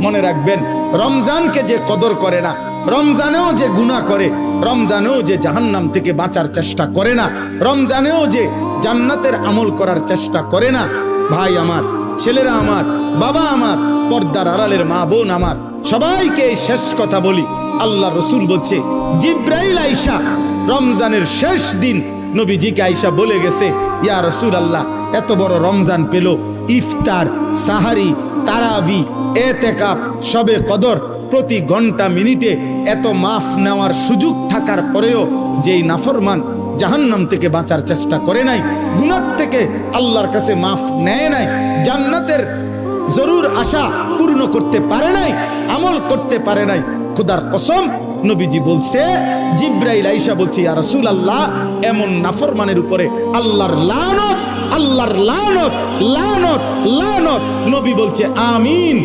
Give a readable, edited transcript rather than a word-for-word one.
মনে রাখবেন, রমজানকে যে কদর করে না, রমজানেও যে গুনাহ করে, রমজানেও যে জাহান্নাম থেকে বাঁচার চেষ্টা করে না, রমজানেও যে জান্নাতের আমল করার চেষ্টা করে না, ভাই আমার, ছেলেরা আমার, বাবা আমার, পর্দার আড়ালের মা বোন আমার, সবাইকে এই শেষ কথা বলি। আল্লাহ রসুল বলছে, জিব্রাইল আইসা রমজানের শেষ দিন নবীজিকে আইসা বলে গেছে, ইয়া রাসূলুল্লাহ, এত বড় রমজান পেল, ইফতার, সাহারি, তারাবি, এতেকাফ, শবে কদর, প্রতি ঘন্টা মিনিটে এত মাফ নেওয়ার সুযোগ থাকার পরেও যেই নাফরমান জাহান্নাম থেকে বাঁচার চেষ্টা করে নাই, গুনাহ থেকে আল্লাহর কাছে মাফ নেয় নাই, জান্নাতের জরুর আশা পূর্ণ করতে পারে নাই, আমল করতে পারে নাই, খোদার কসম নবীজি বলছে, জিব্রাইল আইসা বলছে, ইয়া রাসূলুল্লাহ, এমন নাফরমানের উপরে আল্লাহর লানত, আল্লাহর লানত, লানত, লানত। নবী বলছে আমিন।